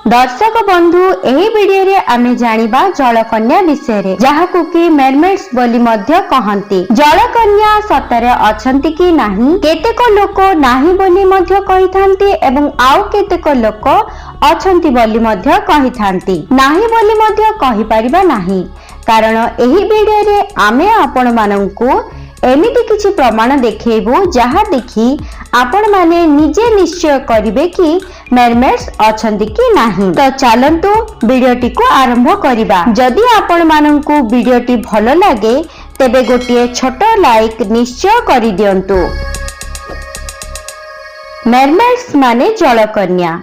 दर्शक बंधु एही वीडियो रे आमे जानिबा जलकन्या विषय रे जहाकु कि मेरमेड्स बोली मध्य कहंती। जलकन्या सतरे अछंती कि नाही केतेक लोक नाही बोली मध्य कहिथांती एवं आउ केतेक लोक अछंती बोली मध्य कहिथांती। नाही बोली मध्य कहि परिबा नाही कारण एही वीडियो रे आमे आपण माननकु एमिति किछि प्रमाण देखेबु जहा देखि आपण माने निजे निश्चय करिवे कि मेरमेड्स अछंती कि नाही। तो चलंतु वीडियोटी को आरंभ करिबा। जदि आपण माननकु वीडियोटी भलो लागे तेबे गोटिए छोट लाइक निश्चय करि दियंतु। मेरमेड्स माने जलकन्या,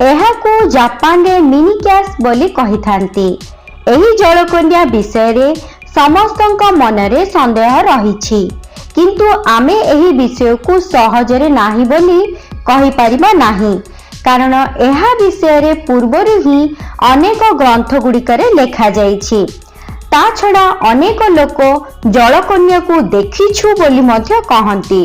एहाकु जापान रे मिनी कैश बोली कहिथांती। एही जलकन्या विषय रे समस्तଙ୍କ मनरे संदेह रहिछि किंतु आमे एही विषय को सहजरे नाही बोली कहि परिबा नाही कारण एहा विषय रे पूर्वरु ही अनेक ग्रंथ गुड़िकरे लेखा जाइछि। ता छड़ा अनेक लोक जलकन्या को देखिछु बोली मध्य कहंती।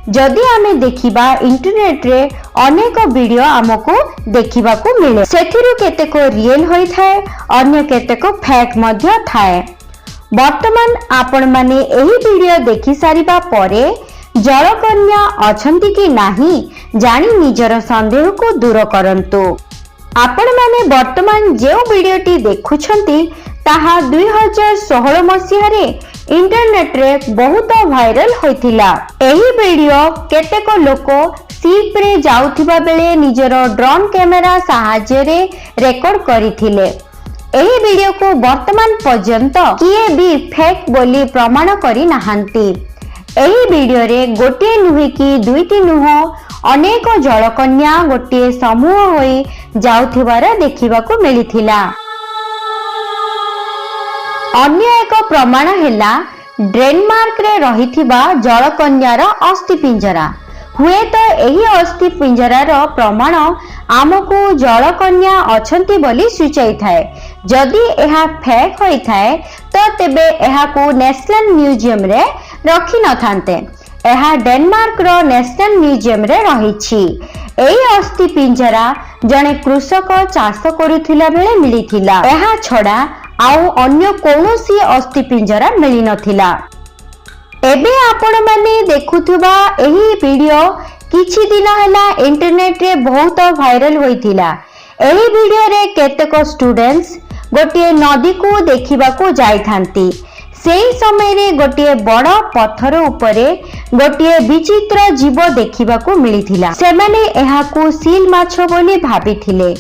जदि आमे देखिबा इंटरनेट रे अनेक वीडियो आमको देखिबा को मिले, सेथिरु केतेक रियल होई थाए अन्य केतेक फेक मध्य थाए। वर्तमान आपण माने एही वीडियो देखि सारिबा परे जलकन्या अछंती कि नाही जानी निजर संदेह को दूर करंतु। आपण माने वर्तमान जे वीडियोटी देखुछंती ताहा 2016 मसीहा रे इंटरनेट रे बहुत वायरल होइथिला। एही वीडियो केतेक लोक शिप रे जाउथिबा बेले निजर ड्रोन कैमेरा सहायता रे रेकॉर्ड करिथिले। एही वीडियो को वर्तमान पर्यंत किए भी फेक बोली प्रमाण करी नाहंती। एही वीडियो रे गोटे नुहे कि दुईटी नुह अनेक जलकन्या गोटे समूह होई जाउथिबार देखिबाको मिलिथिला। अन्य एक प्रमाण हेला डेनमार्क रे रहिथिबा जलकन्यार अस्थि पिंजरा। हुए तो एही अस्थि पिंजरार प्रमाण आमको जलकन्या अछंती बोली सूचाई थाए। जदि एहा फेक होई थाए तो तेबे एहा को नेशनल म्यूजियम रे रखी न थांते। एहा डेनमार्क रो नेशनल म्यूजियम रे रहिछि। एही अस्थि पिंजरा जने कृषक चाष करुथिला बेले मिलिथिला। एहा छडा आउ अन्य कोनोसी अस्थि पिंजरा मिली नथिला। एबे आपण माने देखुथुबा एही वीडियो किछि दिन हला इंटरनेट रे बहुत वायरल होइथिला। एही वीडियो रे केतेक स्टूडेंट्स गोटे नदी को देखिबा को जाई थांती। सेही समय रे गोटे बड़ पत्थर उपरे गोटे विचित्र जीव देखिबा को मिलिथिला। सेमाने एहाकू सील माछ बोली भाबिथिले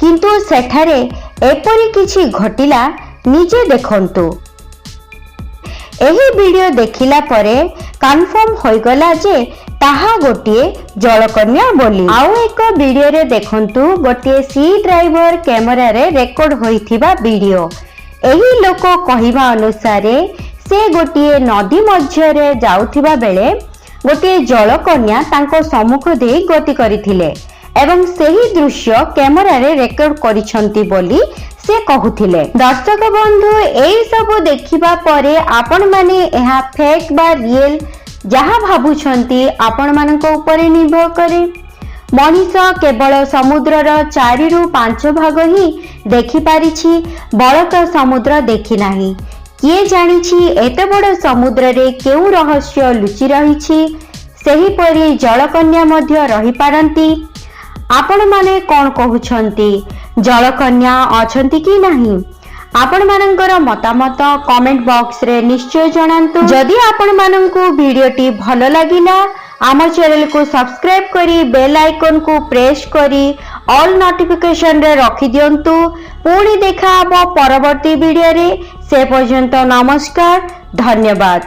किंतु सेठारे एपरि किछि घटिला निजे देखंतु। एही वीडियो देखिला परे कन्फर्म होइगला जे ताहा गोटे जलकन्या बोली। आउ एक वीडियो रे देखंतु गोटे सी ड्राइवर कैमरा रे रेकॉर्ड होइथिबा वीडियो। एही लोक कहिबा अनुसार से गोटे नदी मध्य रे जाउथिबा बेले गोटे जलकन्या तांको सम्मुख देई गति करिथिले एवं सेही दृश्य कैमरा रे रेकॉर्ड करिसंती बोली से कहुथिले। दर्शक बंधु एही सब देखिबा परे आपण माने एहा फेक बा रियल जहा भाबुछंती आपण मानक ऊपर निर्भर करे। मनीष केवल समुद्रर 4 रु 5 भाग ही देखि पारिछि, बड़क समुद्र देखि नाही। किए जानिछि एते बड़ समुद्र रे केउ रहस्य लुचि रहिछि। सेही परि जलकन्या मध्य रहि पारंती। आपण माने कोन कहुछंती जलकन्या अछंती कि नाही? आपण मानकर मतामत कमेंट बॉक्स रे निश्चय जणांतु। जदि आपण माननकु वीडियोटी भलो लागिला आम चैनल को सब्सक्राइब करी बेल आइकन को प्रेस करी ऑल नोटिफिकेशन रे रखि दियंतु। पुणी देखा हबो परवर्ती वीडियो रे। से पर्यंत नमस्कार, धन्यवाद।